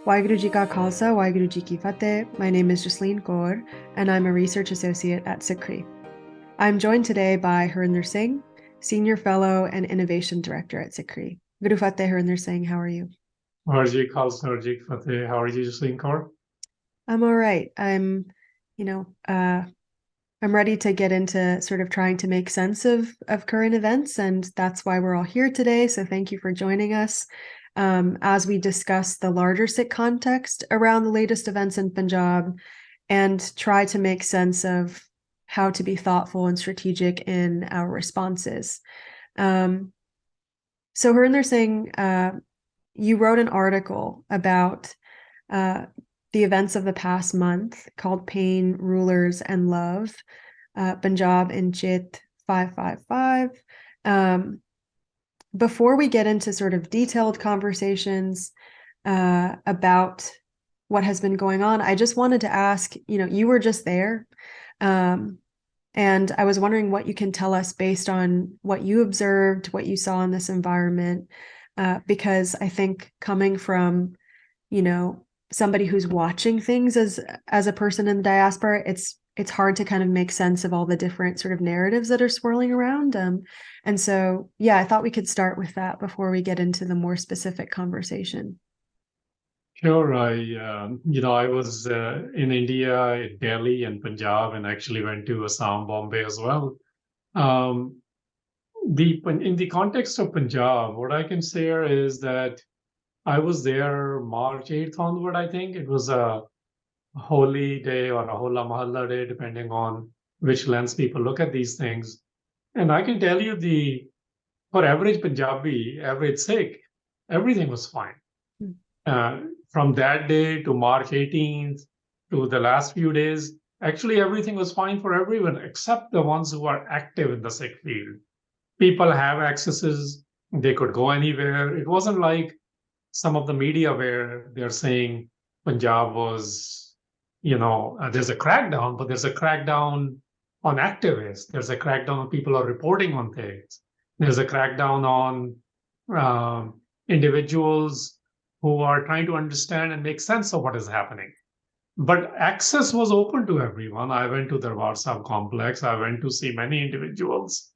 Waheguru Ji Ka Khalsa, Waheguru Ji Ki Fateh. My name is Jasleen Kaur, and I'm a research associate at Sikhi. I'm joined today by Harinder Singh, Senior Fellow and Innovation Director at Sikhi. Guru Fateh, Harinder Singh, how are you? Harji Khalsa, Harji Fateh. How are you, Jasleen Kaur? I'm all right. You know, uh, I'm ready to get into sort of trying to make sense of current events, and that's why we're all here today. So thank you for joining us as we discuss the larger Sikh context around the latest events in Punjab and try to make sense of how to be thoughtful and strategic in our responses. So Harinder Singh, you wrote an article about the events of the past month called Pain, Rulers, and Love, Punjab in Chit 555. Before we get into sort of detailed conversations about what has been going on, I just wanted to ask, you were just there. And I was wondering what you can tell us based on what you observed, what you saw in this environment, because I think coming from, somebody who's watching things as a person in the diaspora, it's hard to kind of make sense of all the different sort of narratives that are swirling around. And so, yeah, I thought we could start with that before we get into the more specific conversation. Sure. I was in India, Delhi, and Punjab, and actually went to Assam, Bombay as well. Um, in the context of Punjab, what I can say is that I was there March 8th onward. I think it was a holy day or a Hola Mahalla day, depending on which lens people look at these things. And I can tell you for average Punjabi, average Sikh, everything was fine. Mm. Uh, from that day to March 18th to the last few days, actually everything was fine for everyone except the ones who are active in the Sikh field. People have accesses, they could go anywhere. It wasn't like some of the media where they're saying Punjab was, there's a crackdown, but there's a crackdown on activists. There's a crackdown on people who are reporting on things. There's a crackdown on individuals who are trying to understand and make sense of what is happening. But access was open to everyone. I went to the Darbar Sahib complex. I went to see many individuals,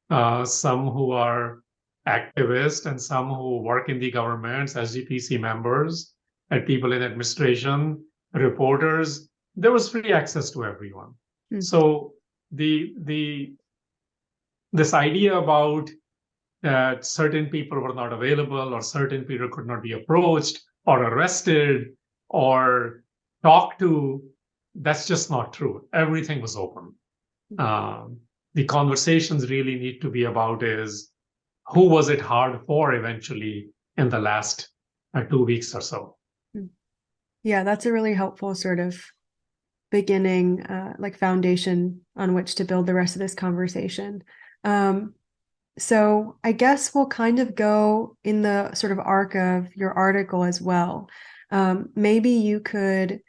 some who are activists and some who work in the governments, SGPC members, and people in administration, reporters. There was free access to everyone. Mm. So the this idea about that certain people were not available or certain people could not be approached or arrested or talked to, that's just not true. Everything was open. The conversations really need to be about is who was it hard for eventually in the last 2 weeks or so. Yeah, that's a really helpful sort of beginning, like foundation on which to build the rest of this conversation. So I guess we'll kind of go in the sort of arc of your article as well. Maybe you could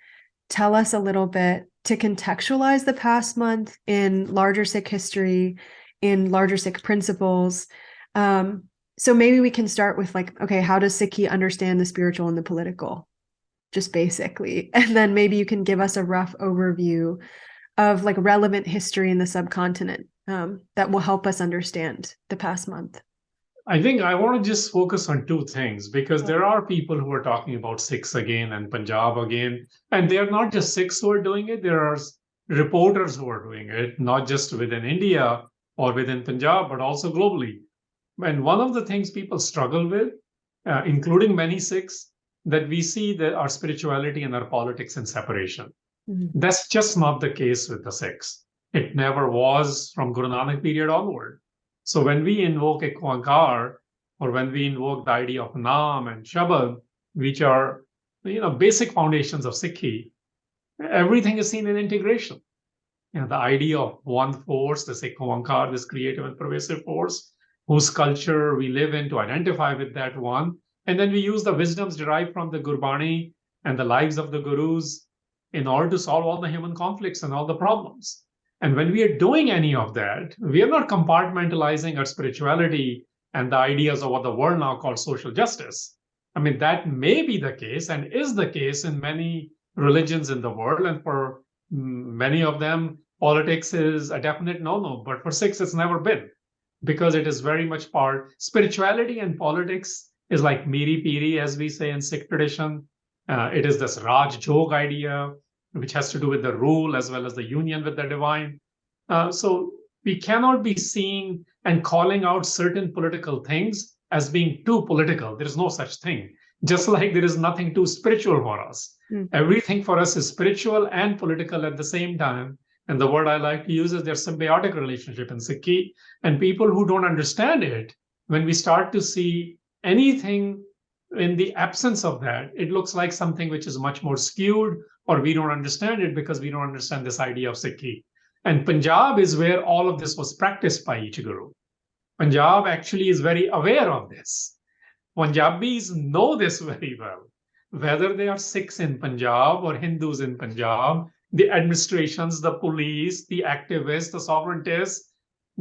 tell us a little bit to contextualize the past month in larger Sikh history, in larger Sikh principles. So maybe we can start with like, okay, how does Sikhi understand the spiritual and the political? Just basically. And then maybe you can give us a rough overview of like relevant history in the subcontinent that will help us understand the past month. I think I want to just focus on two things because there are people who are talking about Sikhs again and Punjab again. And they are not just Sikhs who are doing it, there are reporters who are doing it, not just within India or within Punjab, but also globally. And one of the things people struggle with, including many Sikhs, that we see that our spirituality and our politics in separation. Mm-hmm. That's just not the case with the Sikhs. It never was from Guru Nanak period onward. So when we invoke a Kaur or when we invoke the idea of Naam and Shabad, which are basic foundations of Sikhi, everything is seen in integration. The idea of one force, the Sikh Kaur, this creative and pervasive force, whose culture we live in to identify with that one. And then we use the wisdoms derived from the Gurbani and the lives of the gurus in order to solve all the human conflicts and all the problems. And when we are doing any of that, we are not compartmentalizing our spirituality and the ideas of what the world now calls social justice. I mean, that may be the case and is the case in many religions in the world. And for many of them, politics is a definite no-no. But for Sikhs, it's never been, because it is very much part. Spirituality and politics is like miri piri, as we say in Sikh tradition. It is this Raj Jog idea, which has to do with the rule as well as the union with the divine. So we cannot be seeing and calling out certain political things as being too political. There is no such thing. Just like there is nothing too spiritual for us. Everything for us is spiritual and political at the same time. And the word I like to use is their symbiotic relationship in Sikhi. And people who don't understand it, when we start to see anything in the absence of that, it looks like something which is much more skewed, or we don't understand it because we don't understand this idea of Sikhi. And Punjab is where all of this was practiced by each guru. Punjab actually is very aware of this. Punjabis know this very well. Whether they are Sikhs in Punjab or Hindus in Punjab, the administrations, the police, the activists, the sovereigntists,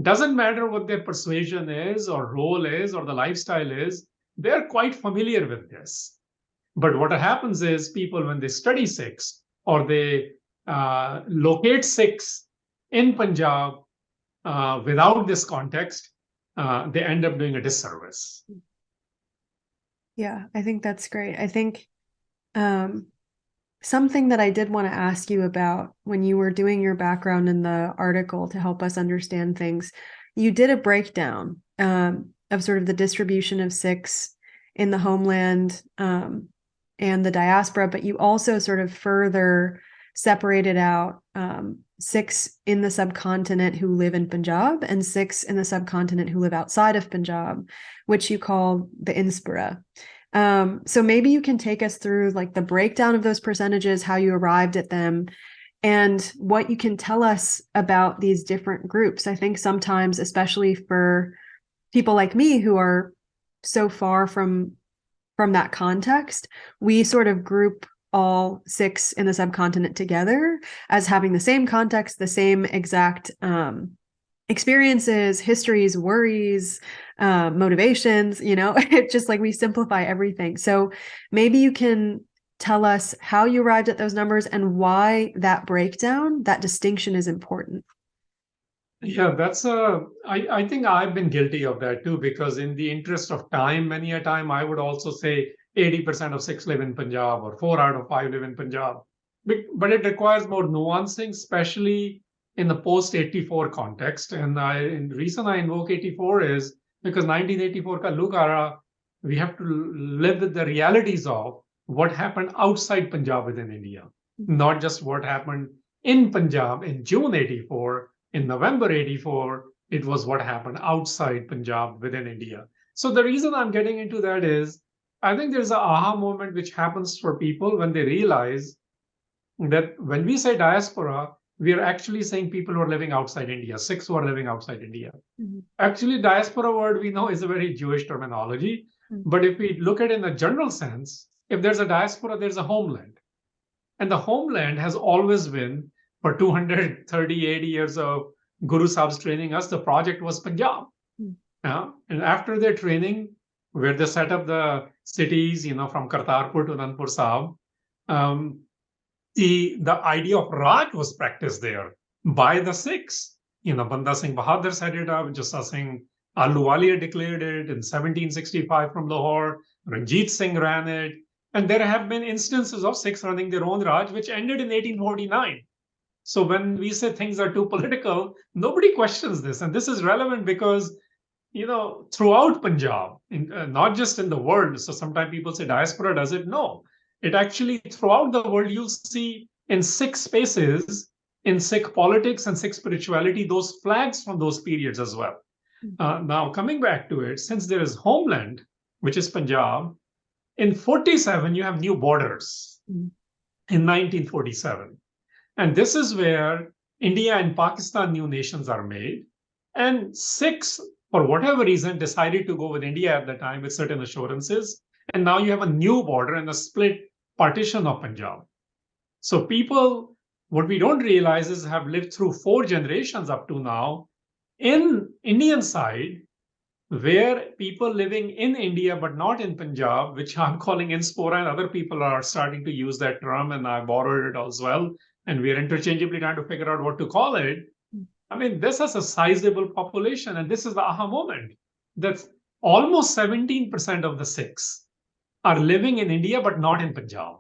doesn't matter what their persuasion is or role is or the lifestyle is, they're quite familiar with this. But what happens is people, when they study Sikhs or they locate Sikhs in Punjab without this context, they end up doing a disservice. Yeah, I think that's great. I think something that I did want to ask you about when you were doing your background in the article to help us understand things, you did a breakdown of sort of the distribution of Sikhs in the homeland and the diaspora, but you also sort of further separated out Sikhs in the subcontinent who live in Punjab and Sikhs in the subcontinent who live outside of Punjab, which you call the Inspira. So maybe you can take us through like the breakdown of those percentages, how you arrived at them, and what you can tell us about these different groups. I think sometimes, especially for people like me who are so far from that context, we sort of group all Sikhs in the subcontinent together as having the same context, the same exact experiences, histories, worries, motivations, it's just like we simplify everything. So maybe you can tell us how you arrived at those numbers and why that breakdown, that distinction is important. Yeah, I think I've been guilty of that too, because in the interest of time, many a time I would also say 80% of Sikhs live in Punjab or 4 out of 5 live in Punjab. But it requires more nuancing, especially in the post-84 context. And the reason I invoke 84 is because 1984 ka Lugara, we have to live with the realities of what happened outside Punjab within India, not just what happened in Punjab in June 84. In November 84, it was what happened outside Punjab within India. So the reason I'm getting into that is, I think there's an aha moment which happens for people when they realize that when we say diaspora, we are actually saying people who are living outside India, Sikhs who are living outside India. Actually, diaspora word we know is a very Jewish terminology. But if we look at it in a general sense, if there's a diaspora, there's a homeland. And the homeland has always been, for 230, 80 years of Guru Sahib's training us, the project was Punjab. And after their training, where they set up the cities, from Kartarpur to Anandpur Sahib, the idea of Raj was practiced there by the Sikhs. Banda Singh Bahadur set it up, Jassa Singh Ahluwalia declared it in 1765 from Lahore, Ranjit Singh ran it, and there have been instances of Sikhs running their own Raj, which ended in 1849. So when we say things are too political, nobody questions this. And this is relevant because, throughout Punjab, not just in the world. So sometimes people say diaspora does it. No, it actually throughout the world, you'll see in Sikh spaces, in Sikh politics and Sikh spirituality, those flags from those periods as well. Now, coming back to it, since there is homeland, which is Punjab, in 47, you have new borders in 1947. And this is where India and Pakistan, new nations, are made. And Sikhs, for whatever reason, decided to go with India at the time with certain assurances. And now you have a new border and a split partition of Punjab. So people, what we don't realize is, have lived through 4 generations up to now in Indian side where people living in India but not in Punjab, which I'm calling Inspira, and other people are starting to use that term, and I borrowed it as well. And we're interchangeably trying to figure out what to call it. I mean, this is a sizable population, and this is the aha moment. That's almost 17% of the Sikhs are living in India but not in Punjab,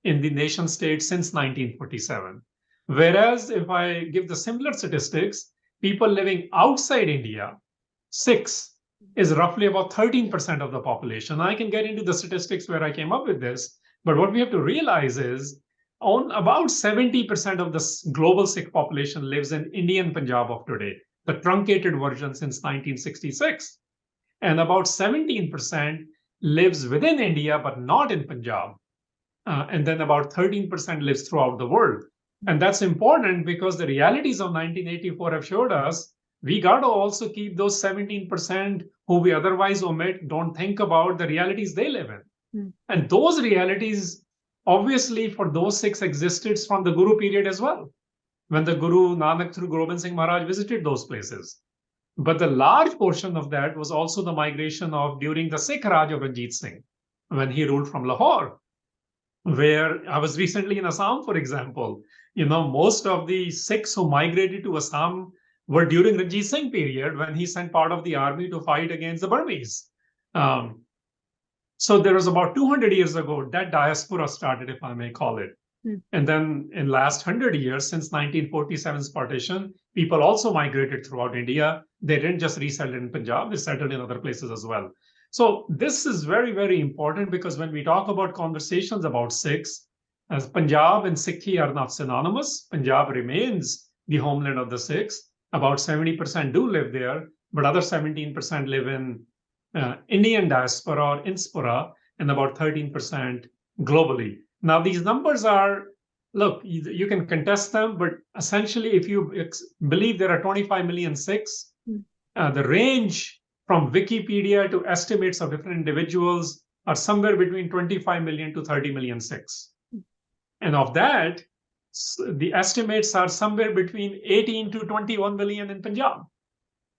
in the nation state since 1947. Whereas if I give the similar statistics, people living outside India, Sikhs, is roughly about 13% of the population. I can get into the statistics where I came up with this, but what we have to realize is on about 70% of the global Sikh population lives in Indian Punjab of today, the truncated version since 1966. And about 17% lives within India but not in Punjab. And then about 13% lives throughout the world. And that's important because the realities of 1984 have showed us we got to also keep those 17% who we otherwise omit, don't think about the realities they live in. And those realities, obviously, for those Sikhs existed from the Guru period as well, when the Guru Nanak through Guru Gobind Singh Maharaj visited those places. But the large portion of that was also the migration of during the Sikh Raj of Ranjit Singh, when he ruled from Lahore, where I was recently in Assam, for example. Most of the Sikhs who migrated to Assam were during Ranjit Singh period when he sent part of the army to fight against the Burmese. So there was about 200 years ago that diaspora started, if I may call it. And then in last 100 years, since 1947's partition, people also migrated throughout India. They didn't just resettle in Punjab, they settled in other places as well. So this is very, very important because when we talk about conversations about Sikhs, as Punjab and Sikhi are not synonymous. Punjab remains the homeland of the Sikhs. About 70% do live there, but other 17% live in Indian diaspora or Inspira, and about 13% globally. Now, these numbers are, look, you can contest them, but essentially, if you believe there are 25 million Sikhs, the range from Wikipedia to estimates of different individuals are somewhere between 25 million to 30 million Sikhs. And of that, the estimates are somewhere between 18 to 21 million in Punjab.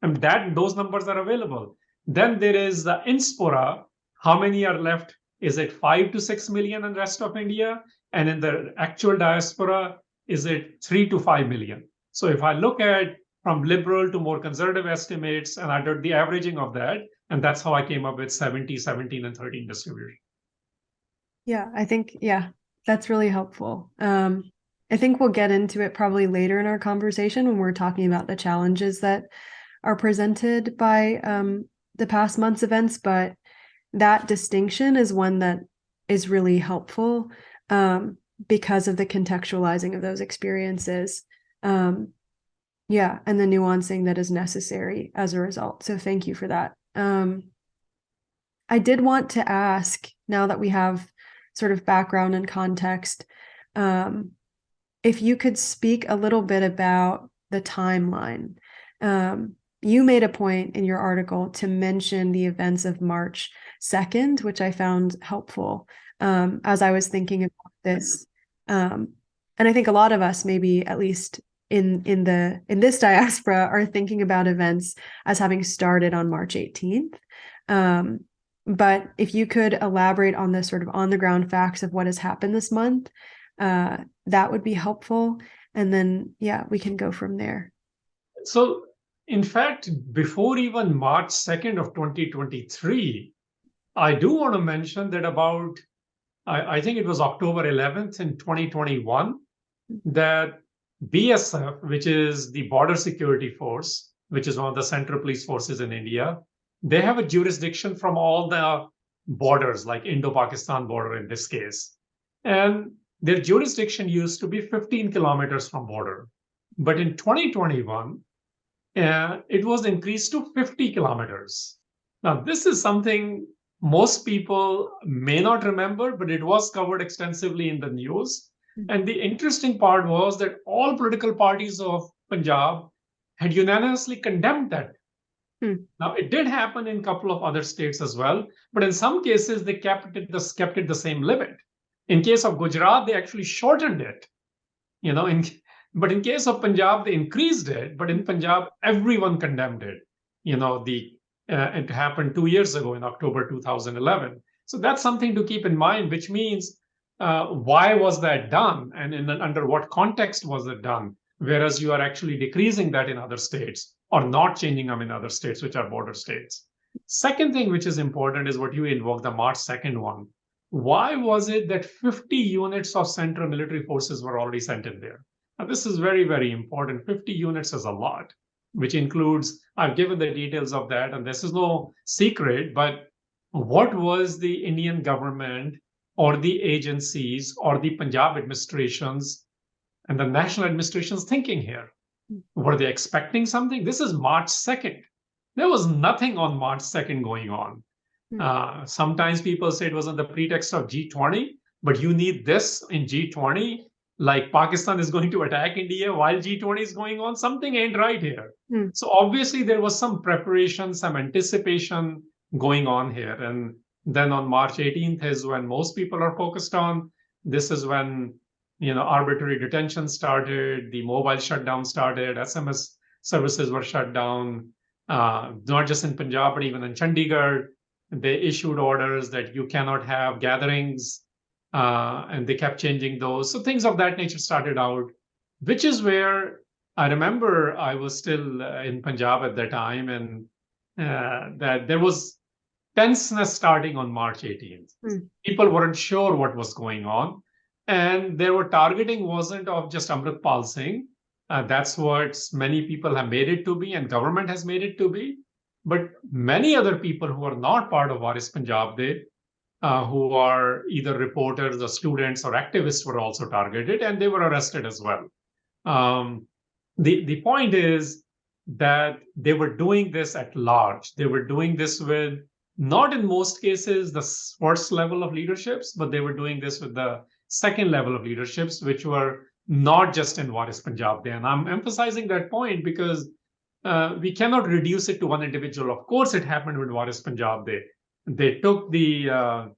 And those numbers are available. Then there is the Inspira. How many are left? Is it 5 to 6 million in the rest of India? And in the actual diaspora, is it 3 to 5 million? So if I look at from liberal to more conservative estimates, and I did the averaging of that, and that's how I came up with 70, 17, and 13 distribution. Yeah, I think, that's really helpful. I think we'll get into it probably later in our conversation when we're talking about the challenges that are presented by the past month's events, but that distinction is one that is really helpful because of the contextualizing of those experiences. And the nuancing that is necessary as a result. So thank you for that. I did want to ask, now that we have sort of background and context, if you could speak a little bit about the timeline. You made a point in your article to mention the events of March 2nd, which I found helpful as I was thinking about this. And I think a lot of us, maybe at least in this diaspora, are thinking about events as having started on March 18th. But if you could elaborate on the sort of on the ground facts of what has happened this month, that would be helpful. And then, we can go from there. So, in fact, before even March 2nd of 2023, I do want to mention that about, I think it was October 11th in 2021, that BSF, which is the Border Security Force, which is one of the central police forces in India, they have a jurisdiction from all the borders, like Indo-Pakistan border in this case. And their jurisdiction used to be 15 kilometers from border. But in 2021, it was increased to 50 kilometers. Now, this is something most people may not remember, but it was covered extensively in the news. And the interesting part was that all political parties of Punjab had unanimously condemned that. Now, it did happen in a couple of other states as well, but in some cases, they kept it the same limit. In case of Gujarat, they actually shortened it. But in case of Punjab, they increased it. But in Punjab, everyone condemned it. The It happened 2 years ago in October 2011. So that's something to keep in mind, which means why was that done? And under what context was it done? Whereas you are actually decreasing that in other states or not changing them in other states, which are border states. Second thing which is important is what you invoke, the March 2nd one. Why was it that 50 units of Central Military Forces were already sent in there? Now, this is very, very important. 50 units is a lot, which includes, I've given the details of that, and this is no secret, but what was the Indian government or the agencies or the Punjab administrations and the national administrations thinking here? Were they expecting something? This is March 2nd. There was nothing on March 2nd going on. Sometimes people say it was on the pretext of G20, but you need this in G20, like Pakistan is going to attack India while G20 is going on. Something ain't right here. So obviously there was some preparation, some anticipation going on here. And then on March 18th is when most people are focused on. This is when arbitrary detention started, the mobile shutdown started, SMS services were shut down, not just in Punjab, but even in Chandigarh. They issued orders that you cannot have gatherings, and they kept changing those. So things of that nature started out, which is where I remember I was still in Punjab at that time, and that there was tenseness starting on March 18th. People weren't sure what was going on. And their targeting wasn't of just Amritpal Singh. That's what many people have made it to be, and government has made it to be. But many other people who are not part of Waris Punjab, who are either reporters or students or activists, were also targeted, and they were arrested as well. The point is that they were doing this at large. They were doing this with, not in most cases, the first level of leaderships, but they were doing this with the second level of leaderships, which were not just in Waris Punjab Day. And I'm emphasizing that point because we cannot reduce it to one individual. Of course, it happened with Waris Punjab Day. They took the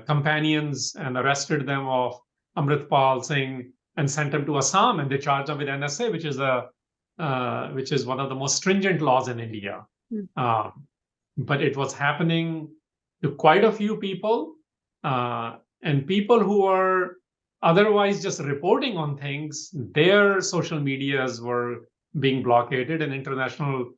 companions and arrested them of Amritpal Singh and sent them to Assam, and they charged them with NSA, which is one of the most stringent laws in India. But it was happening to quite a few people, and people who are otherwise just reporting on things, their social medias were being blockaded, and international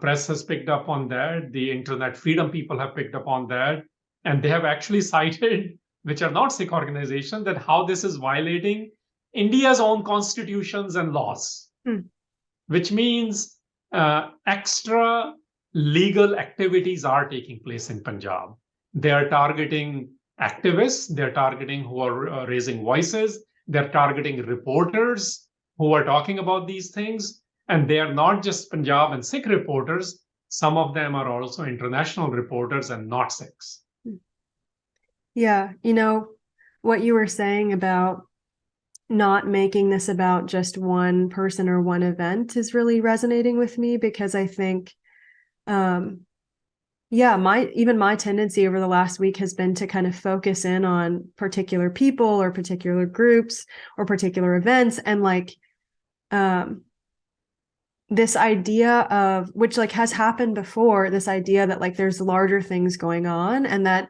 press has picked up on that. The internet freedom people have picked up on that, and they have actually cited, which are not Sikh organizations, that how this is violating India's own constitutions and laws, which means extra legal activities are taking place in Punjab. They are targeting activists, they're targeting who are raising voices, they're targeting reporters who are talking about these things. And they are not just Punjab and Sikh reporters, some of them are also international reporters and not Sikhs. Yeah, what you were saying about not making this about just one person or one event is really resonating with me, because I think my tendency over the last week has been to kind of focus in on particular people or particular groups or particular events, and this idea of, which has happened before, this idea that there's larger things going on, and that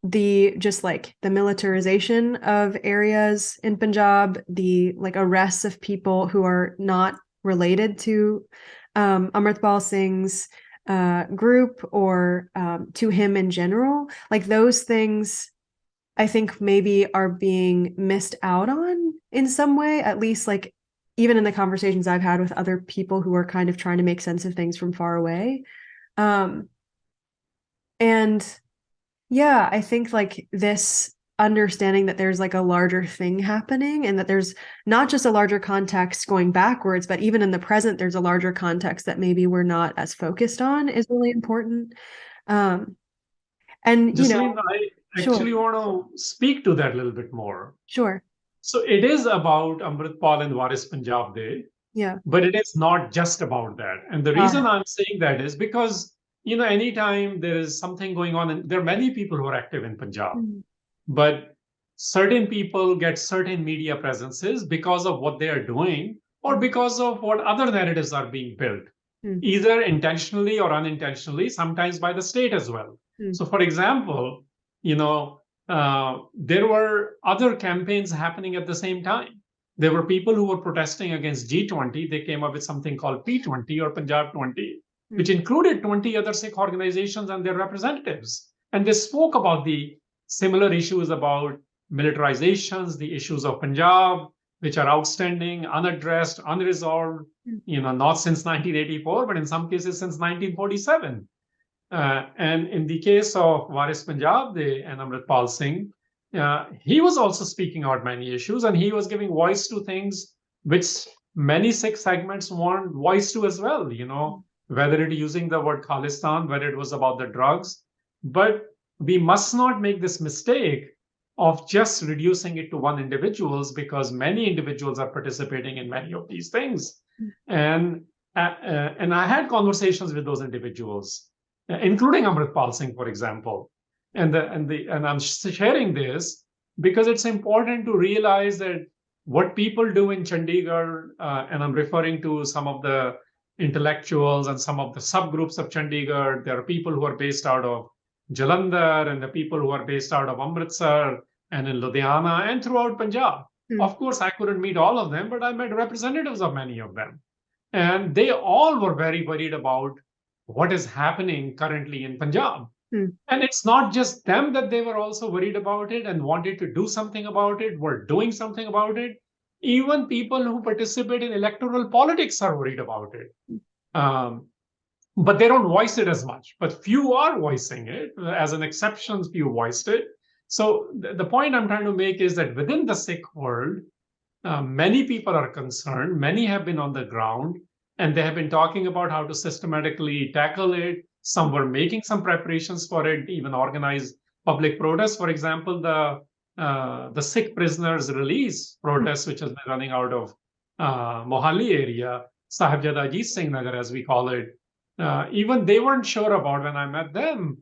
the militarization of areas in Punjab, the arrests of people who are not related to Amritpal Singh's group or to him in general, those things I think maybe are being missed out on in some way, at least even in the conversations I've had with other people who are kind of trying to make sense of things from far away. And yeah, I think this understanding that there's a larger thing happening, and that there's not just a larger context going backwards, but even in the present, there's a larger context that maybe we're not as focused on, is really important. And, Jasleen, I actually sure. want to speak to that a little bit more. Sure. So it is about Amritpal and Waris Punjab Day, Yeah. but it is not just about that. And the reason I'm saying that is because, anytime there is something going on, and there are many people who are active in Punjab, but certain people get certain media presences because of what they are doing or because of what other narratives are being built. either intentionally or unintentionally, sometimes by the state as well. So, for example, there were other campaigns happening at the same time. There were people who were protesting against G20. They came up with something called P20 or Punjab 20, which included 20 other Sikh organizations and their representatives. And they spoke about the similar issues about militarizations, the issues of Punjab, which are outstanding, unaddressed, unresolved, not since 1984, but in some cases since 1947. And in the case of Waris Punjab and Amritpal Singh, he was also speaking out many issues, and he was giving voice to things which many Sikh segments want voice to as well, whether it using the word Khalistan, whether it was about the drugs. But we must not make this mistake of just reducing it to one individuals, because many individuals are participating in many of these things. And I had conversations with those individuals, including Amritpal Singh, for example. And I'm sharing this because it's important to realize that what people do in Chandigarh, and I'm referring to some of the intellectuals and some of the subgroups of Chandigarh. There are people who are based out of Jalandhar, and the people who are based out of Amritsar and in Ludhiana and throughout Punjab. Of course, I couldn't meet all of them, but I met representatives of many of them. And they all were very worried about what is happening currently in Punjab. And it's not just them that they were also worried about it and wanted to do something about it, were doing something about it. Even people who participate in electoral politics are worried about it. But they don't voice it as much. But few are voicing it. As an exception, few voiced it. So the point I'm trying to make is that within the Sikh world, many people are concerned. Many have been on the ground, and they have been talking about how to systematically tackle it. Some were making some preparations for it, even organize public protests. For example, the Sikh prisoners release protest, which has been running out of Mohali area, Sahibzada Ajit Singh Nagar, as we call it. Even they weren't sure about, when I met them,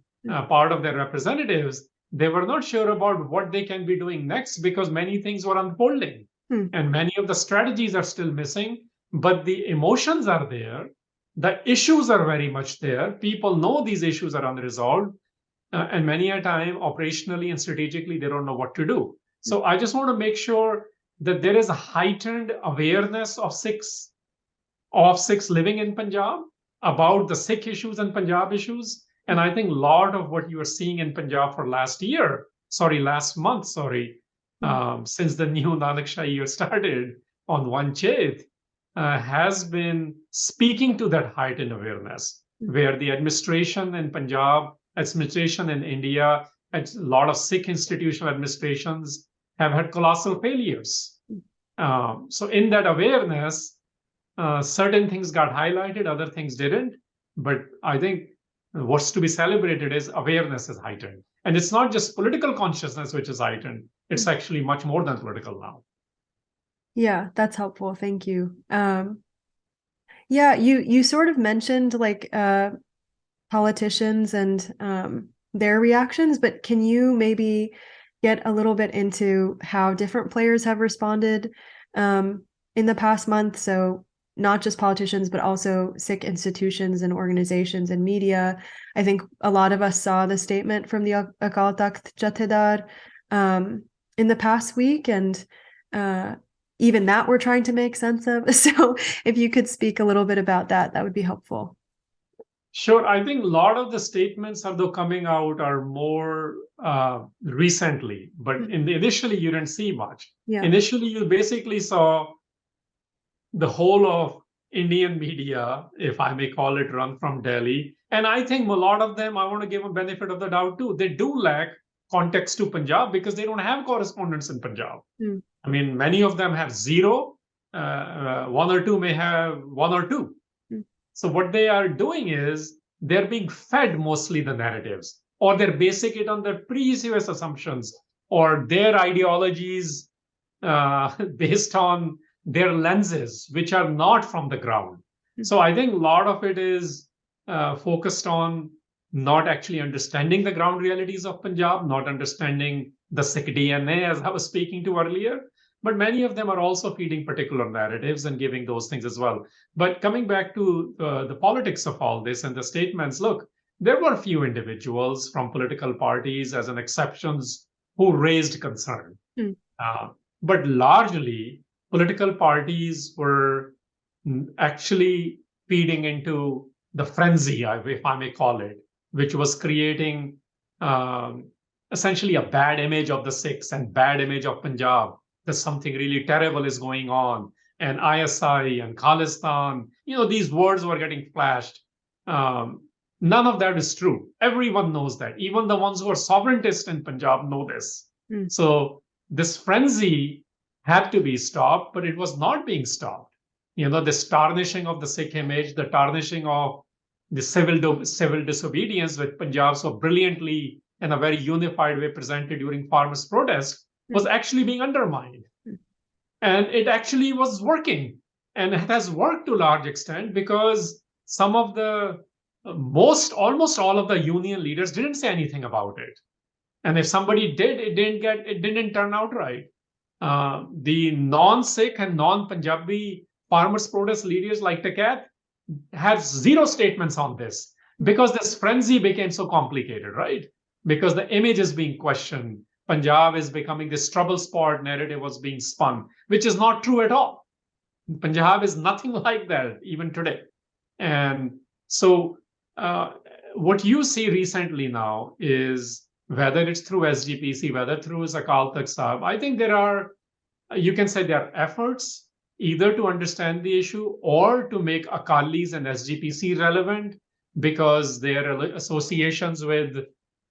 part of their representatives, they were not sure about what they can be doing next, because many things were unfolding and many of the strategies are still missing, but the emotions are there. The issues are very much there. People know these issues are unresolved, and many a time, operationally and strategically, they don't know what to do. So I just want to make sure that there is a heightened awareness of Sikhs living in Punjab about the Sikh issues and Punjab issues. And I think a lot of what you are seeing in Punjab for last month, since the new Nanak Shahi year started on 1 Chaith, has been speaking to that heightened awareness, where the administration in Punjab, administration in India, and a lot of Sikh institutional administrations have had colossal failures. So in that awareness, certain things got highlighted, other things didn't. But I think what's to be celebrated is awareness is heightened. And it's not just political consciousness which is heightened. It's actually much more than political now. Yeah, that's helpful. Thank you. Yeah, you sort of mentioned like politicians and their reactions, but can you maybe get a little bit into how different players have responded in the past month? So not just politicians, but also Sikh institutions and organizations and media. I think a lot of us saw the statement from the Akal Takht Jathedar in the past week, and even that we're trying to make sense of. So if you could speak a little bit about that, that would be helpful. Sure. I think a lot of the statements coming out are more recently, but initially you didn't see much. Yeah. Initially, you basically saw the whole of Indian media, if I may call it, run from Delhi. And I think a lot of them, I want to give a benefit of the doubt too. They do lack context to Punjab because they don't have correspondents in Punjab. I mean, many of them have zero. One or two may have one or two. So what they are doing is they're being fed mostly the narratives, or they're basing it on their previous assumptions or their ideologies based on their lenses, which are not from the ground. So I think a lot of it is focused on not actually understanding the ground realities of Punjab, not understanding the Sikh DNA, as I was speaking to earlier. but many of them are also feeding particular narratives and giving those things as well. But coming back to the politics of all this and the statements, look, there were a few individuals from political parties as an exceptions who raised concern. Mm. But largely, political parties were actually feeding into the frenzy, if I may call it, which was creating essentially a bad image of the Sikhs and bad image of Punjab, that something really terrible is going on. And ISI and Khalistan, these words were getting flashed. None of that is true. Everyone knows that. Even the ones who are sovereigntists in Punjab know this. Mm. So this frenzy had to be stopped, but it was not being stopped. This tarnishing of the Sikh image, the tarnishing of the civil disobedience, which Punjab so brilliantly in a very unified way presented during farmers' protest, was actually being undermined. And it actually was working. And it has worked to a large extent because some of the almost all of the union leaders didn't say anything about it. And if somebody did, it didn't turn out right. The non-Sikh and non-Punjabi farmers' protest leaders like Takat had zero statements on this because this frenzy became so complicated, right? Because the image is being questioned. Punjab is becoming this trouble spot narrative was being spun, which is not true at all. Punjab is nothing like that even today. And so what you see recently now is whether it's through SGPC, whether through Akal Takht Sahib, I think you can say there are efforts either to understand the issue or to make Akalis and SGPC relevant because their associations with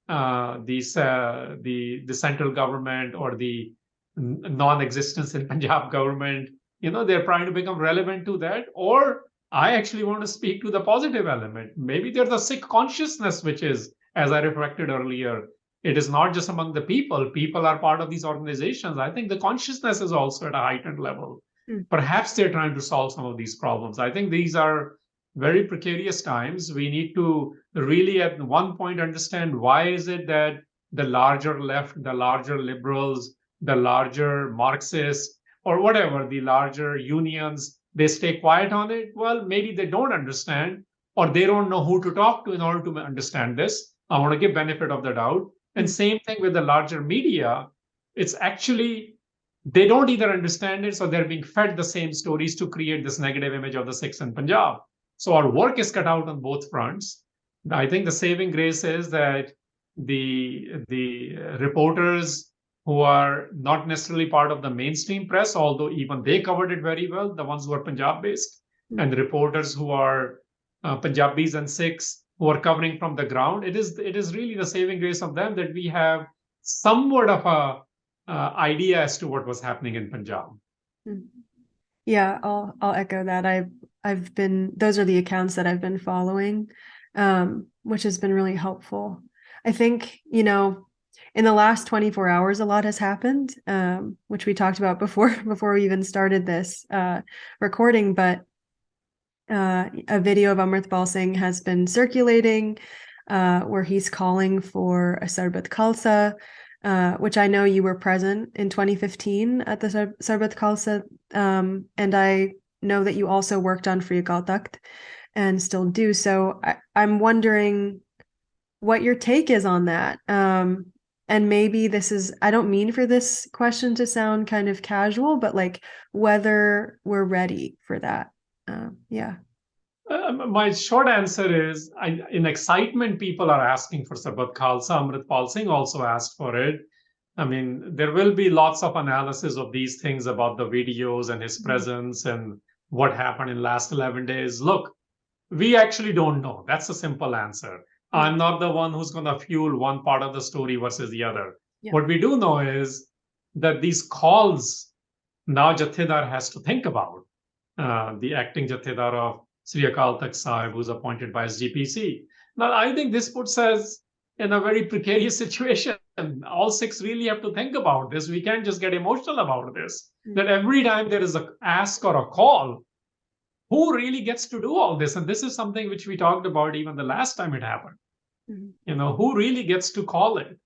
the central government or the non-existence in Punjab government, they're trying to become relevant to that. Or I actually want to speak to the positive element. Maybe there's a Sikh consciousness, which is, as I reflected earlier, it is not just among the people. People are part of these organizations. I think the consciousness is also at a heightened level. Perhaps they're trying to solve some of these problems. I think these are very precarious times. We need to really at one point understand why is it that the larger left, the larger liberals, the larger Marxists, or whatever, the larger unions, they stay quiet on it. Well, maybe they don't understand or they don't know who to talk to in order to understand this. I want to give benefit of the doubt. And same thing with the larger media. It's actually, they don't either understand it, so they're being fed the same stories to create this negative image of the Sikhs in Punjab. So our work is cut out on both fronts. I think the saving grace is that the reporters who are not necessarily part of the mainstream press, although even they covered it very well, the ones who are Punjab-based, and the reporters who are Punjabis and Sikhs who are covering from the ground, it is really the saving grace of them that we have somewhat of a idea as to what was happening in Punjab. Yeah, I'll echo that. I've been, those are the accounts that I've been following, which has been really helpful. I think, in the last 24 hours, a lot has happened, which we talked about before we even started this recording, but a video of Amritpal Singh has been circulating where he's calling for a Sarbat Khalsa, which I know you were present in 2015 at the Sarbat Khalsa, and I know that you also worked on Free Akal Takht and still do. So I'm wondering what your take is on that. And maybe this is, I don't mean for this question to sound kind of casual, but like whether we're ready for that. Yeah. My short answer is, in excitement, people are asking for Sarbat Khalsa. Amritpal Singh also asked for it. I mean, there will be lots of analysis of these things about the videos and his presence and what happened in last 11 days. Look, we actually don't know. That's a simple answer. I'm not the one who's going to fuel one part of the story versus the other. Yeah. What we do know is that these calls now Jathedar has to think about. The acting Jathedar of Sri Akal Takht Sahib, who's appointed by SGPC. Now, I think this puts us in a very precarious situation. All Sikhs really have to think about this. We can't just get emotional about this. That every time there is an ask or a call, who really gets to do all this? And this is something which we talked about even the last time it happened. Who really gets to call it?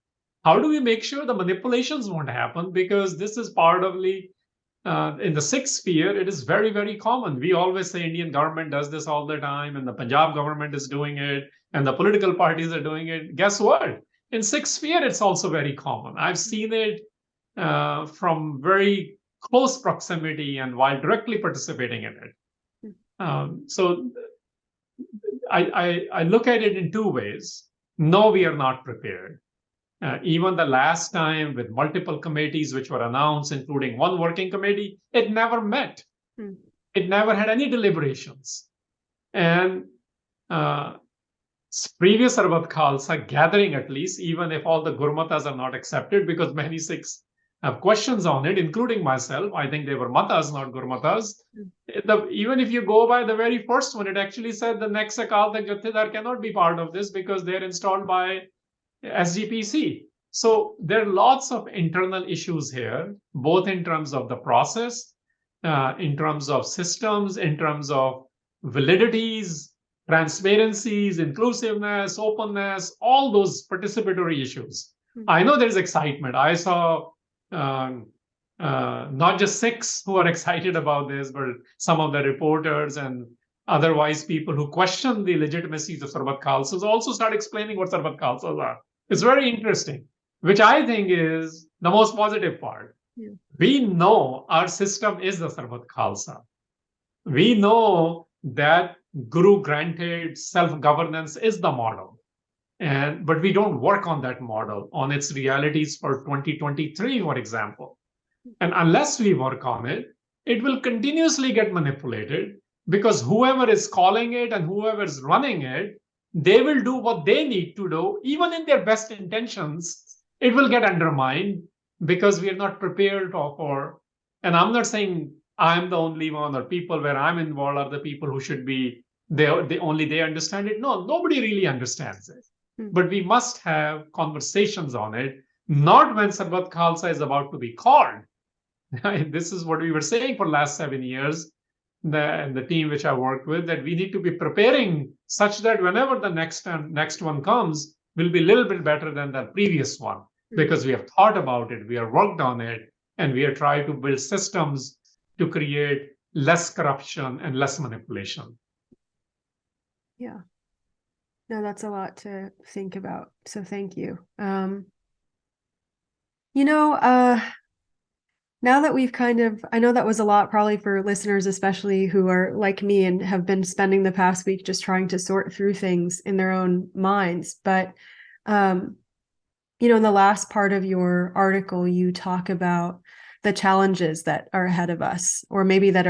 How do we make sure the manipulations won't happen? Because this is part of in the Sikh sphere, it is very, very common. We always say Indian government does this all the time, and the Punjab government is doing it, and the political parties are doing it. Guess what? In Sikh sphere, it's also very common. I've seen it from very close proximity and while directly participating in it. So I look at it in two ways. No, we are not prepared. Even the last time with multiple committees which were announced, including one working committee, it never met. It never had any deliberations. And previous Sarbat Khalsa gathering, at least, even if all the Gurmatas are not accepted, because many Sikhs have questions on it, including myself. I think they were Matas, not Gurmatas. Even if you go by the very first one, it actually said the next Akal Takht Jathedar cannot be part of this because they're installed by SGPC. So there are lots of internal issues here, both in terms of the process, in terms of systems, in terms of validities, transparencies, inclusiveness, openness, all those participatory issues. I know there's excitement. I saw not just Sikhs who are excited about this, but some of the reporters and otherwise people who question the legitimacy of Sarbat Khalsas also start explaining what Sarbat Khalsas are. It's very interesting, which I think is the most positive part. Yeah. We know our system is the Sarbat Khalsa. We know that Guru granted self-governance is the model. But we don't work on that model, on its realities for 2023, for example. And unless we work on it, it will continuously get manipulated because whoever is calling it and whoever is running it, they will do what they need to do, even in their best intentions. It will get undermined because we are not prepared for. And I'm not saying I'm the only one, or people where I'm involved are the people who should be. They understand it. No, nobody really understands it. But we must have conversations on it, not when Sarbat Khalsa is about to be called. This is what we were saying for the last 7 years. The team which I worked with, that we need to be preparing such that whenever the next one comes, will be a little bit better than the previous one, because we have thought about it, we have worked on it, and we are trying to build systems to create less corruption and less manipulation. Yeah. No, that's a lot to think about. So thank you. Now that we've I know that was a lot probably for listeners, especially who are like me and have been spending the past week just trying to sort through things in their own minds. But, in the last part of your article, you talk about the challenges that are ahead of us, or maybe that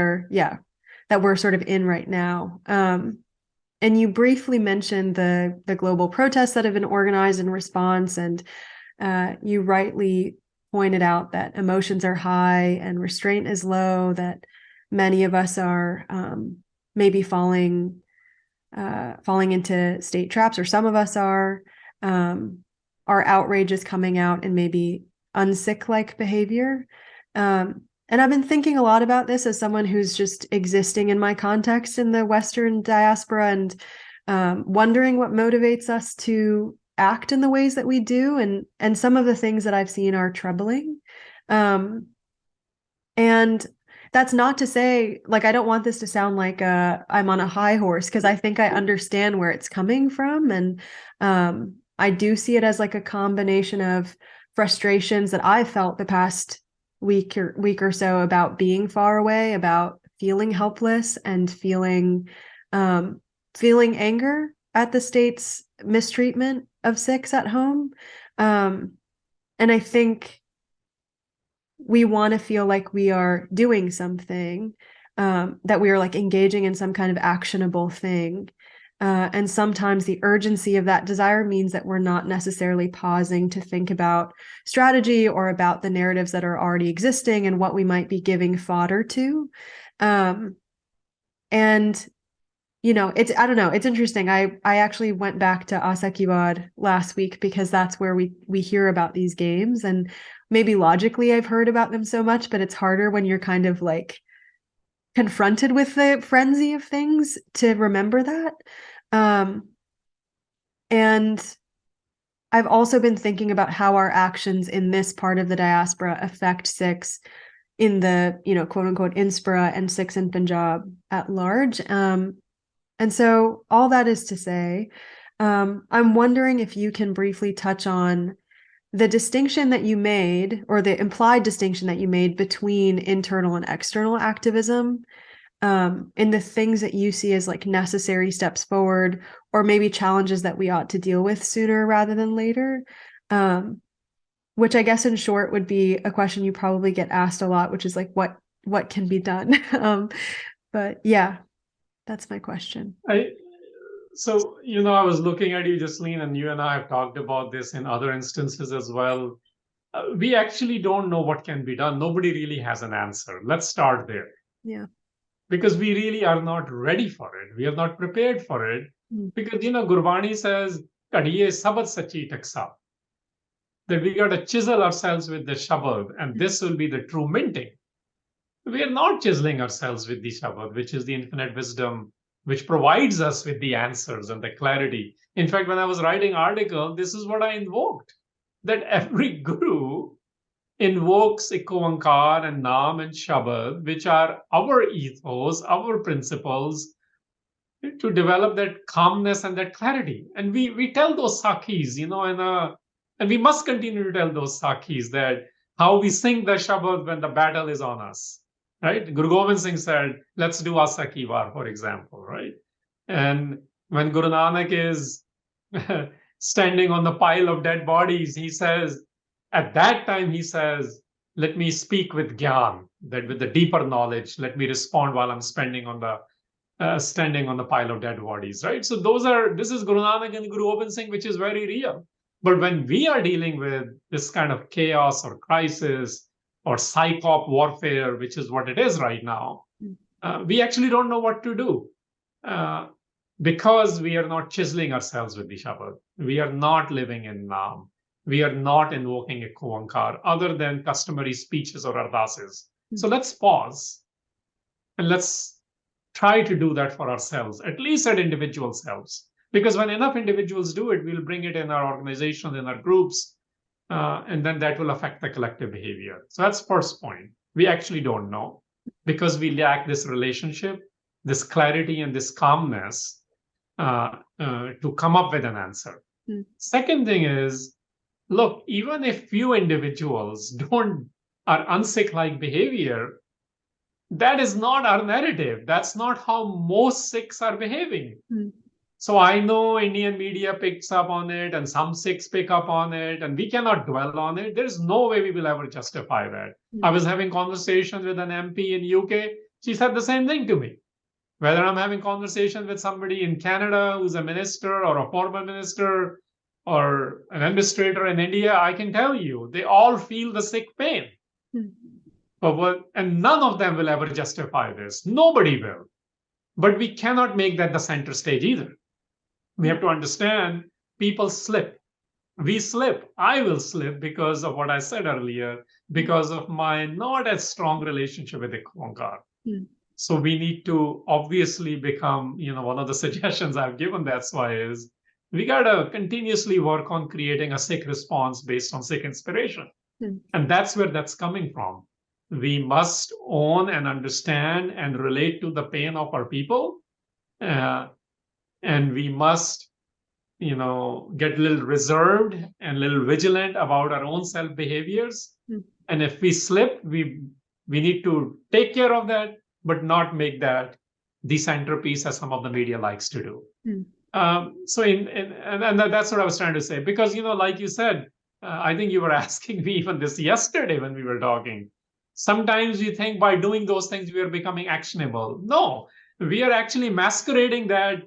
we're sort of in right now. And you briefly mentioned the global protests that have been organized in response, and you rightly pointed out that emotions are high and restraint is low, that many of us are maybe falling into state traps, or some of us are. Our outrage is coming out in maybe un-Sikh-like behavior. And I've been thinking a lot about this as someone who's just existing in my context in the Western diaspora, and wondering what motivates us to act in the ways that we do, and some of the things that I've seen are troubling. And that's not to say, like, I don't want this to sound like I'm on a high horse, because I think I understand where it's coming from, and I do see it as like a combination of frustrations that I've felt the past week or so about being far away, about feeling helpless, and feeling anger at the state's mistreatment of Sikhs at home. And I think we want to feel like we are doing something, that we are like engaging in some kind of actionable thing. And sometimes the urgency of that desire means that we're not necessarily pausing to think about strategy or about the narratives that are already existing and what we might be giving fodder to. And I don't know, it's interesting. I actually went back to Asakiwad last week because that's where we hear about these games, and maybe logically I've heard about them so much, but it's harder when you're kind of like confronted with the frenzy of things to remember that. And I've also been thinking about how our actions in this part of the diaspora affect Sikhs in the, quote unquote, Inspira and Sikhs in Punjab at large. And so all that is to say, I'm wondering if you can briefly touch on the distinction that you made, or the implied distinction that you made between internal and external activism, in the things that you see as like necessary steps forward, or maybe challenges that we ought to deal with sooner rather than later. Which I guess in short would be a question you probably get asked a lot, which is like, what can be done? But yeah, that's my question. So, I was looking at you, Jasleen, and you and I have talked about this in other instances as well. We actually don't know what can be done. Nobody really has an answer. Let's start there. Yeah. Because we really are not ready for it. We are not prepared for it. Because, Gurbani says, Kadiye sabat sachi taksa, that we got to chisel ourselves with the shabad, and this will be the true minting. We are not chiseling ourselves with the shabad, which is the infinite wisdom, which provides us with the answers and the clarity. In fact, when I was writing article, this is what I invoked, that every guru invokes Ikoankar and Naam and Shabad, which are our ethos, our principles, to develop that calmness and that clarity. And we tell those Sakhis, and we must continue to tell those Sakhis that how we sing the Shabad when the battle is on us. Right? Guru Gobind Singh said, let's do Asa Ki War, for example, right? And when Guru Nanak is standing on the pile of dead bodies, he says, at that time, he says, let me speak with Gyan, that with the deeper knowledge, let me respond while I'm standing on the pile of dead bodies, right? So this is Guru Nanak and Guru Gobind Singh, which is very real. But when we are dealing with this kind of chaos or crisis, or psyop warfare, which is what it is right now, we actually don't know what to do, because we are not chiseling ourselves with the Shabad. We are not living in Naam. We are not invoking a Koankar other than customary speeches or ardases. So let's pause and let's try to do that for ourselves, at least at individual selves. Because when enough individuals do it, we'll bring it in our organizations, in our groups, and then that will affect the collective behavior. So that's first point. We actually don't know, because we lack this relationship, this clarity, and this calmness to come up with an answer. Second thing is, look, even if few individuals are unsikh-like behavior, that is not our narrative. That's not how most Sikhs are behaving. So I know Indian media picks up on it, and some Sikhs pick up on it, and we cannot dwell on it. There's no way we will ever justify that. I was having conversations with an MP in UK. She said the same thing to me. Whether I'm having conversation with somebody in Canada who's a minister or a former minister or an administrator in India, I can tell you, they all feel the Sikh pain. And none of them will ever justify this. Nobody will. But we cannot make that the center stage either. We have to understand people slip. We slip. I will slip because of what I said earlier, because of my not as strong relationship with Ikoankar. So we need to obviously become, one of the suggestions I've given, that's why is we got to continuously work on creating a Sikh response based on Sikh inspiration. And that's where that's coming from. We must own and understand and relate to the pain of our people. And we must, get a little reserved and a little vigilant about our own self behaviors. And if we slip, we need to take care of that, but not make that the centerpiece as some of the media likes to do. So that's what I was trying to say, because, like you said, I think you were asking me even this yesterday when we were talking. Sometimes we think by doing those things, we are becoming actionable. No, we are actually masquerading that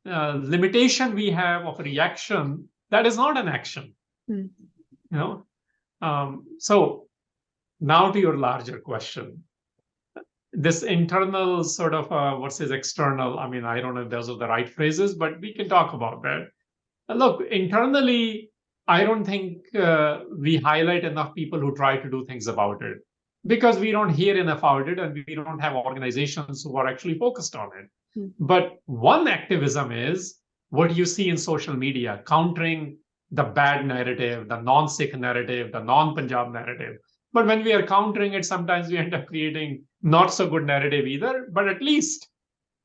limitation we have of reaction. That is not an action. So now to your larger question. This internal sort of versus external, I don't know if those are the right phrases, but we can talk about that. Look, internally, I don't think we highlight enough people who try to do things about it, because we don't hear enough about it, and we don't have organizations who are actually focused on it. But one activism is what you see in social media, countering the bad narrative, the non-Sikh narrative, the non-Punjab narrative. But when we are countering it, sometimes we end up creating not so good narrative either. But at least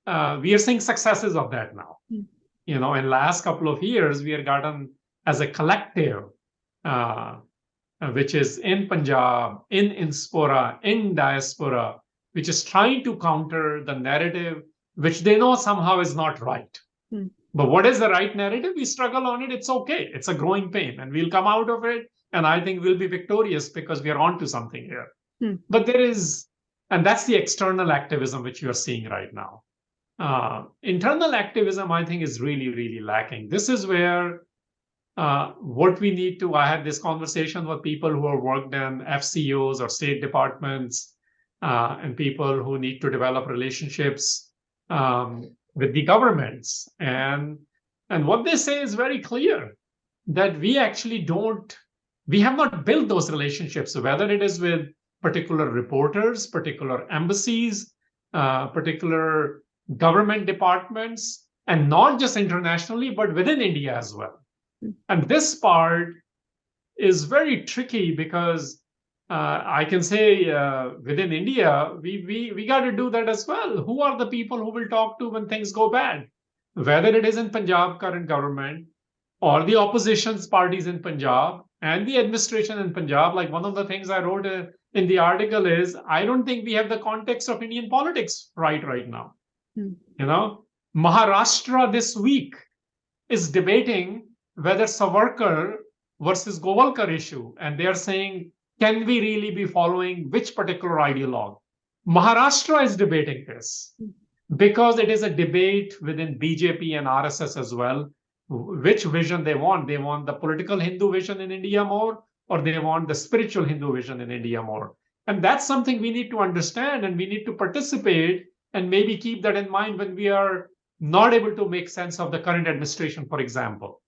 we are seeing successes of that now. In last couple of years, we have gotten as a collective, which is in Punjab, in Inspira, in Diaspora, which is trying to counter the narrative, which they know somehow is not right. But what is the right narrative? We struggle on it. It's okay. It's a growing pain, and we'll come out of it. And I think we'll be victorious because we are onto something here. But and that's the external activism which you are seeing right now. Internal activism, I think, is really, really lacking. This is where what we need to, I had this conversation with people who have worked in FCOs or state departments and people who need to develop relationships with the governments. And what they say is very clear, that we actually we have not built those relationships, whether it is with particular reporters, particular embassies, particular government departments, and not just internationally, but within India as well. And this part is very tricky because I can say within India, we got to do that as well. Who are the people who will talk to when things go bad? Whether it is in Punjab current government or the opposition's parties in Punjab and the administration in Punjab. Like one of the things I wrote in the article is, I don't think we have the context of Indian politics right now. Maharashtra this week is debating whether Savarkar versus Govalkar issue. And they are saying, can we really be following which particular ideologue? Maharashtra is debating this because it is a debate within BJP and RSS as well, which vision they want. They want the political Hindu vision in India more, or they want the spiritual Hindu vision in India more. And that's something we need to understand, and we need to participate and maybe keep that in mind when we are not able to make sense of the current administration, for example.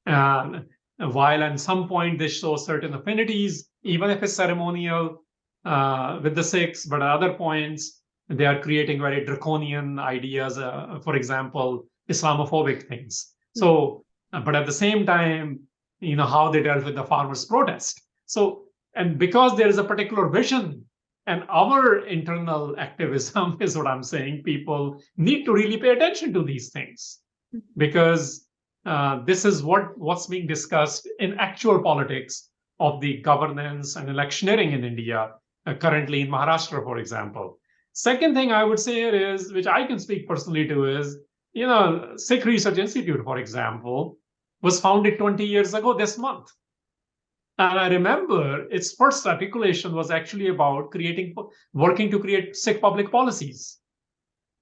While at some point they show certain affinities, even if it's ceremonial with the Sikhs, but at other points they are creating very draconian ideas, for example, Islamophobic things. So, but at the same time, how they dealt with the farmers' protest. So, and because there is a particular vision, and our internal activism is what I'm saying, people need to really pay attention to these things, because this is what's being discussed in actual politics of the governance and electioneering in India, currently in Maharashtra, for example. Second thing I would say is, which I can speak personally to, is, Sikh Research Institute, for example, was founded 20 years ago this month. And I remember its first articulation was actually about working to create Sikh public policies.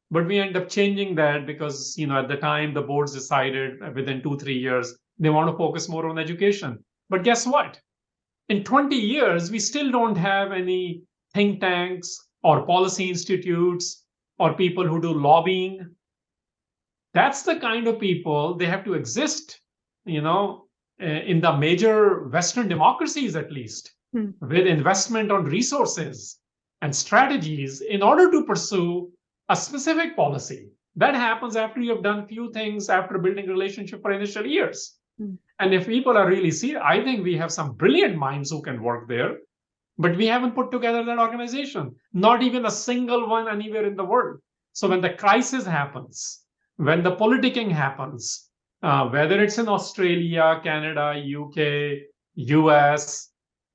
But we end up changing that because, at the time, the boards decided within 2-3 years, they want to focus more on education. But guess what? In 20 years, we still don't have any think tanks or policy institutes or people who do lobbying. That's the kind of people, they have to exist, in the major Western democracies, at least, with investment on resources and strategies in order to pursue a specific policy. That happens after you have done few things, after building relationship for initial years. And if people are really serious, I think we have some brilliant minds who can work there, but we haven't put together that organization, not even a single one anywhere in the world. So when the crisis happens, when the politicking happens, whether it's in Australia, Canada, UK, US,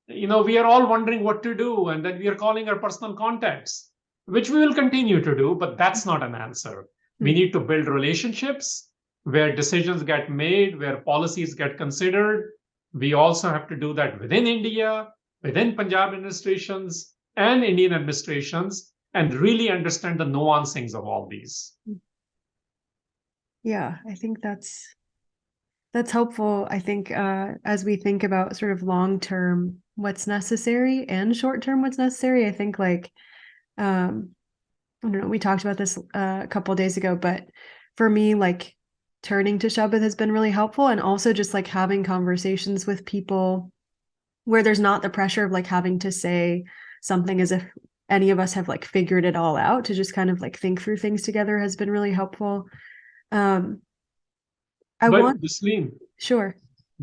we are all wondering what to do. And then we are calling our personal contacts, which we will continue to do, but that's not an answer. We need to build relationships where decisions get made, where policies get considered. We also have to do that within India, within Punjab administrations and Indian administrations, and really understand the nuancings of all these. Yeah, I think that's helpful. I think as we think about sort of long-term what's necessary and short-term what's necessary, I think I don't know, we talked about this a couple of days ago, but for me, turning to Shabbat has been really helpful, and also just having conversations with people where there's not the pressure of having to say something as if any of us have figured it all out, to just kind of think through things together has been really helpful. Jasleen, Sure.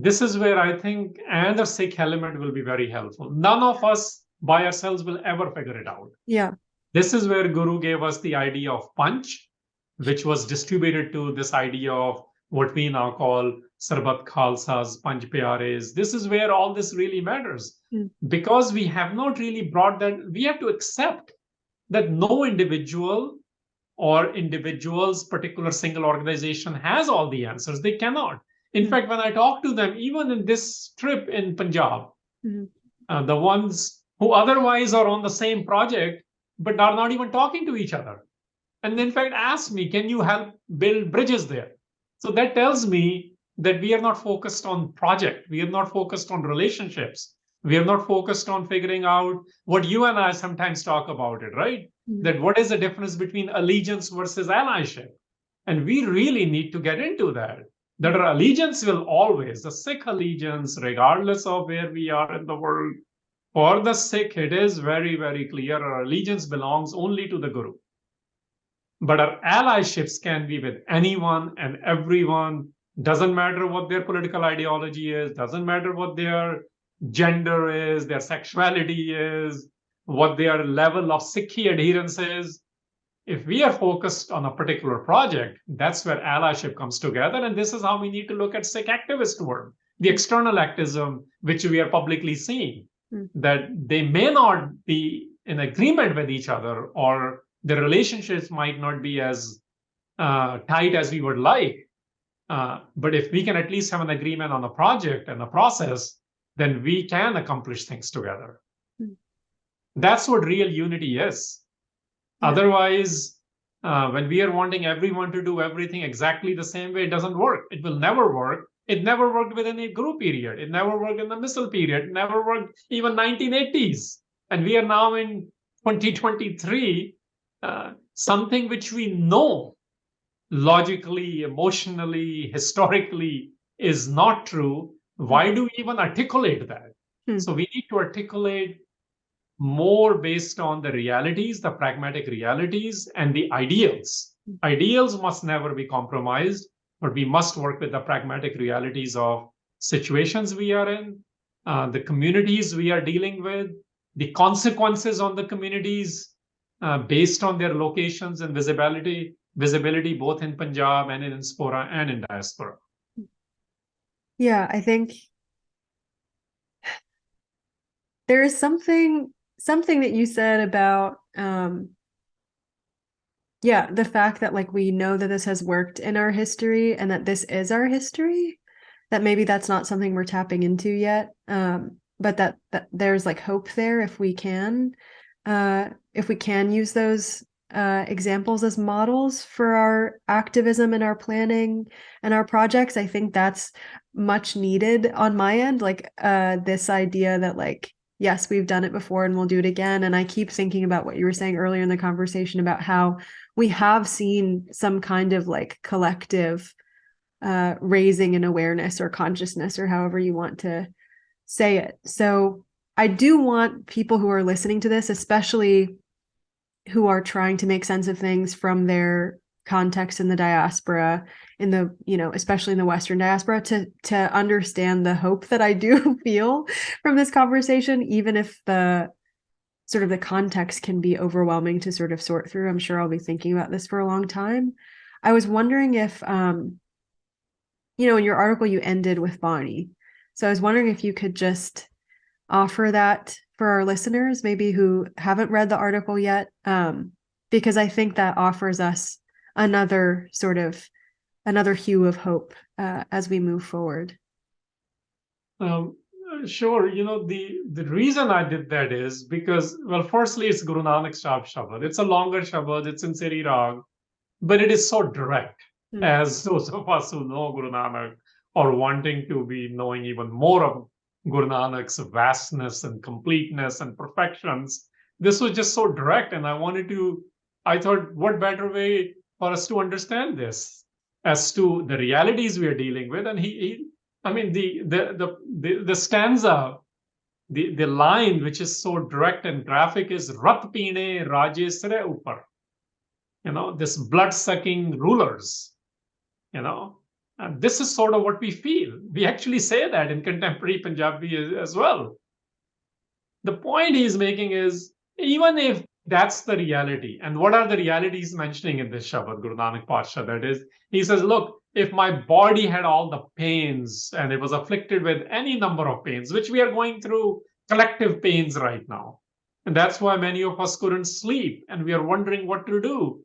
this is where I think, and the Sikh element will be very helpful. None of us by ourselves will ever figure it out. Yeah. This is where Guru gave us the idea of Panch, which was distributed to this idea of what we now call Sarbat Khalsas, Panch Pyares. This is where all this really matters. Because we have not really brought that, we have to accept that no individual or individuals, particular single organization has all the answers. They cannot. In fact, when I talk to them, even in this trip in Punjab, the ones who otherwise are on the same project, but are not even talking to each other. And in fact, ask me, can you help build bridges there? So that tells me that we are not focused on project. We are not focused on relationships. We are not focused on figuring out what you and I sometimes talk about it, right? That what is the difference between allegiance versus allyship? And we really need to get into that. That our allegiance will always, the Sikh allegiance, regardless of where we are in the world, for the Sikh, it is very, very clear our allegiance belongs only to the Guru. But our allyships can be with anyone and everyone. Doesn't matter what their political ideology is, doesn't matter what their gender is, their sexuality is, what their level of Sikhi adherence is. If we are focused on a particular project, that's where allyship comes together. And this is how we need to look at Sikh activist work, the external activism, which we are publicly seeing, that they may not be in agreement with each other, or the relationships might not be as tight as we would like. But if we can at least have an agreement on a project and a process, then we can accomplish things together. That's what real unity is. Otherwise, when we are wanting everyone to do everything exactly the same way, it doesn't work. It will never work. It never worked within a group period. It never worked in the missile period. It never worked even 1980s. And we are now in 2023, something which we know logically, emotionally, historically is not true. Why do we even articulate that? So we need to articulate more based on the realities, the pragmatic realities, and the ideals. Ideals must never be compromised, but we must work with the pragmatic realities of situations we are in, the communities we are dealing with, the consequences on the communities based on their locations and visibility both in Punjab and in Inspira and in Diaspora. Yeah, I think there is something that you said about the fact that like we know that this has worked in our history and that this is our history, that maybe that's not something we're tapping into yet, but that there's like hope there if we can use those examples as models for our activism and our planning and our projects. I think that's much needed on my end, like this idea that like, yes, we've done it before and we'll do it again. And I keep thinking about what you were saying earlier in the conversation about how we have seen some kind of like collective raising in awareness or consciousness, or however you want to say it. So I do want people who are listening to this, especially who are trying to make sense of things from their context in the diaspora, in the, especially in the Western diaspora, to understand the hope that I do feel from this conversation, even if the sort of the context can be overwhelming to sort of sort through. I'm sure I'll be thinking about this for a long time. I was wondering if, in your article, you ended with Bonnie. So I was wondering if you could just offer that for our listeners, maybe who haven't read the article yet, because I think that offers us another hue of hope as we move forward. Sure. The reason I did that is because, well, firstly, it's Guru Nanak Shabad. It's a longer Shabad. It's in Siri Rag, but it is so direct. As those of us who know Guru Nanak or wanting to be knowing even more of Guru Nanak's vastness and completeness and perfections, this was just so direct. And I thought, what better way for us to understand this as to the realities we are dealing with? And the stanza, the line which is so direct and graphic is Rat Pine Raje Sre Upar. This blood-sucking rulers, this is sort of what we feel. We actually say that in contemporary Punjabi as well. The point he's making is, even if that's the reality, and what are the realities mentioning in this Shabad, Guru Nanak Pasha, that is, he says, look, if my body had all the pains and it was afflicted with any number of pains, which we are going through collective pains right now, and that's why many of us couldn't sleep and we are wondering what to do.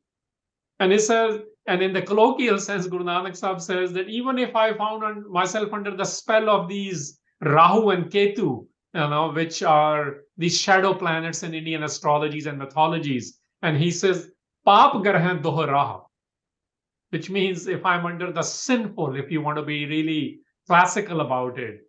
And he says, and in the colloquial sense, Guru Nanak Sahib says that even if I found myself under the spell of these Rahu and Ketu, which are these shadow planets in Indian astrologies and mythologies, and he says, Paap Grahan Dohraha, which means if I'm under the sinful, if you want to be really classical about it,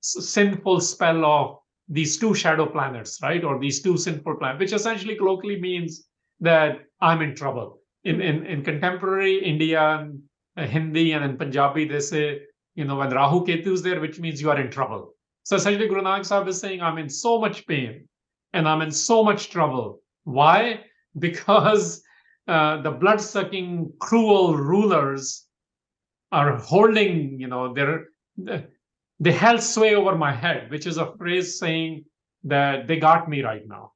sinful spell of these two shadow planets, right? Or these two sinful planets, which essentially colloquially means that I'm in trouble. In contemporary Indian Hindi and in Punjabi, they say, when Rahu Ketu is there, which means you are in trouble. So essentially, Guru Nanak Sahib is saying, I'm in so much pain and I'm in so much trouble. Why? Because the blood-sucking, cruel rulers are holding, they held sway over my head, which is a phrase saying that they got me right now,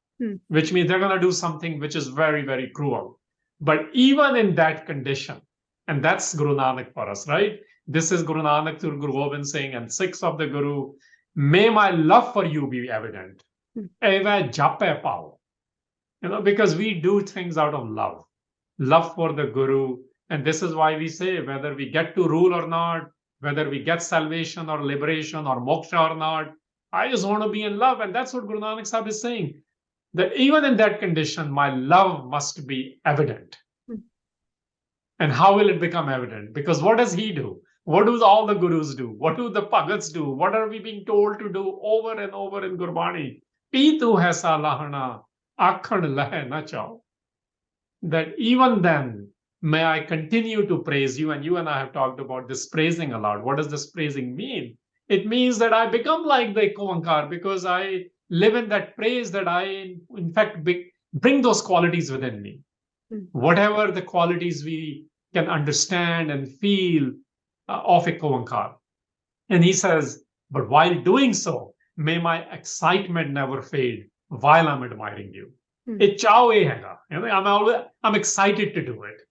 which means they're going to do something which is very, very cruel. But even in that condition, and that's Guru Nanak for us, right? This is Guru Nanak through Guru Gobind Singh and Sikhs of the Guru. May my love for you be evident. Because we do things out of love for the Guru. And this is why we say, whether we get to rule or not, whether we get salvation or liberation or moksha or not, I just want to be in love. And that's what Guru Nanak Sahib is saying, that even in that condition, my love must be evident. And how will it become evident? Because what does he do? What do all the gurus do? What do the Bhagats do? What are we being told to do over and over in Gurbani? Pitu haisa lahana, akhan leh na chao. That even then, may I continue to praise you. And you and I have talked about this praising a lot. What does this praising mean? It means that I become like the Ikonkar because I live in that praise, that I, in fact, bring those qualities within me. Whatever the qualities we can understand and feel of a Ikonkar. And he says, but while doing so, may my excitement never fade while I'm admiring you. I'm excited to do it.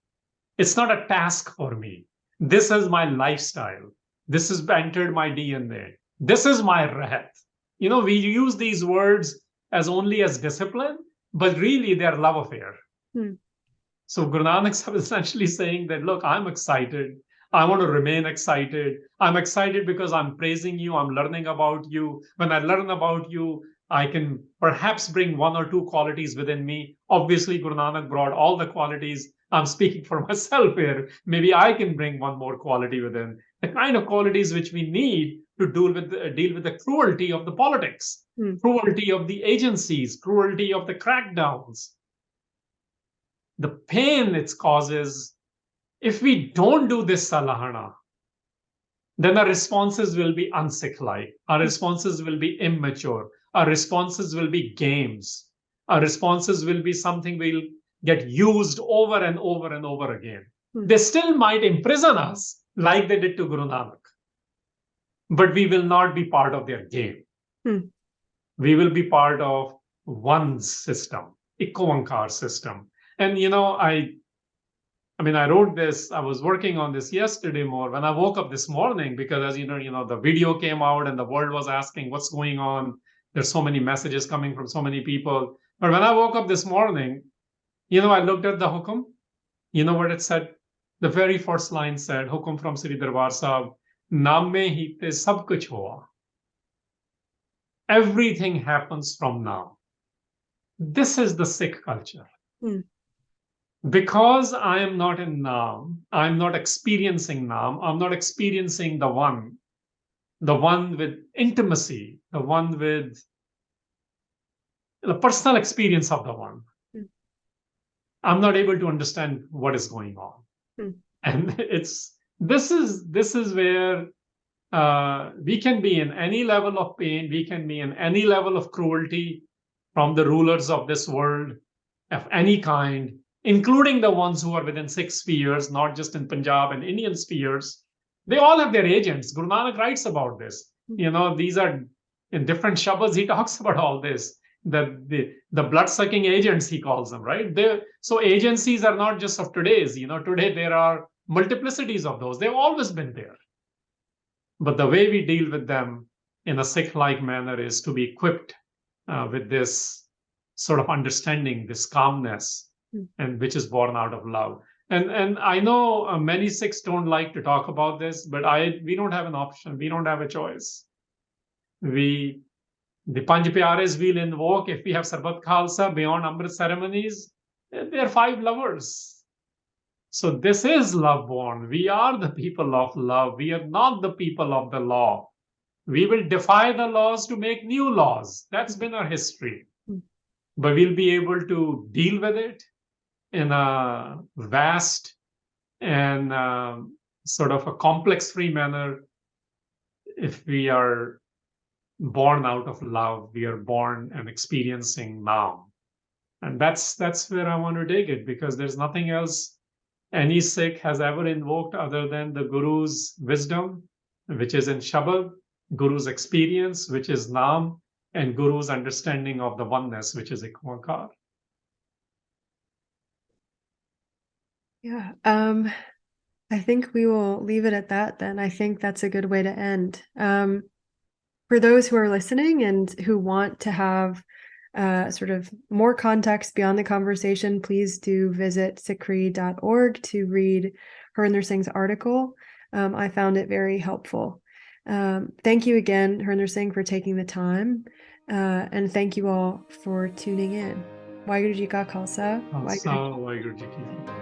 It's not a task for me. This is my lifestyle. This has entered my DNA. This is my rahat. We use these words as only as discipline, but really they're love affair. So Guru Nanak Sahib is essentially saying that, look, I'm excited. I want to remain excited. I'm excited because I'm praising you. I'm learning about you. When I learn about you, I can perhaps bring one or two qualities within me. Obviously, Guru Nanak brought all the qualities. I'm speaking for myself here. Maybe I can bring one more quality within. The kind of qualities which we need to deal with the cruelty of the politics, cruelty of the agencies, cruelty of the crackdowns. The pain it causes, if we don't do this salahana, then our responses will be un-Sikh-like. Our responses will be immature. Our responses will be games. Our responses will be something we'll get used over and over and over again. They still might imprison us like they did to Guru Nanak. But we will not be part of their game. We will be part of one system, Ikonkar system. And, I wrote this, I was working on this yesterday more when I woke up this morning, because as the video came out and the world was asking what's going on. There's so many messages coming from so many people. But when I woke up this morning, I looked at the hukum. You know what it said? The very first line said, hukum from Sri Darbar Sahib, Naam mein hi te sab kuch hua. Everything happens from now. This is the Sikh culture. Because I am not in Naam, I'm not experiencing Naam, I'm not experiencing the one with intimacy, the one with the personal experience of the one. I'm not able to understand what is going on. And this is where we can be in any level of pain, we can be in any level of cruelty from the rulers of this world of any kind, including the ones who are within Sikh spheres, not just in Punjab and Indian spheres. They all have their agents. Guru Nanak writes about this. These are in different shabads. He talks about all this. The blood-sucking agents, he calls them, right? So agencies are not just of today's. Today there are multiplicities of those. They've always been there. But the way we deal with them in a Sikh-like manner is to be equipped with this sort of understanding, this calmness, and which is born out of love. And I know many Sikhs don't like to talk about this, but we don't have an option. We don't have a choice. The Panj Pyares we'll invoke if we have Sarbat Khalsa beyond Amrit ceremonies. They're 5 lovers. So this is love born. We are the people of love. We are not the people of the law. We will defy the laws to make new laws. That's been our history. But we'll be able to deal with it in a vast and sort of a complex-free manner if we are born out of love. We are born and experiencing now. And that's where I want to take it, because there's nothing else any Sikh has ever invoked other than the Guru's wisdom, which is in Shabad, Guru's experience, which is Naam, and Guru's understanding of the oneness, which is Ikwankar. Yeah. I think we will leave it at that then. I think that's a good way to end. For those who are listening and who want to have sort of more context beyond the conversation, please do visit Sikri.org to read Harinder Singh's article. I found it very helpful. Thank you again, Harinder Singh, for taking the time. And thank you all for tuning in. Waheguru Ji Ka Khalsa. Khalsa, Waheguru Ji Ki Fateh.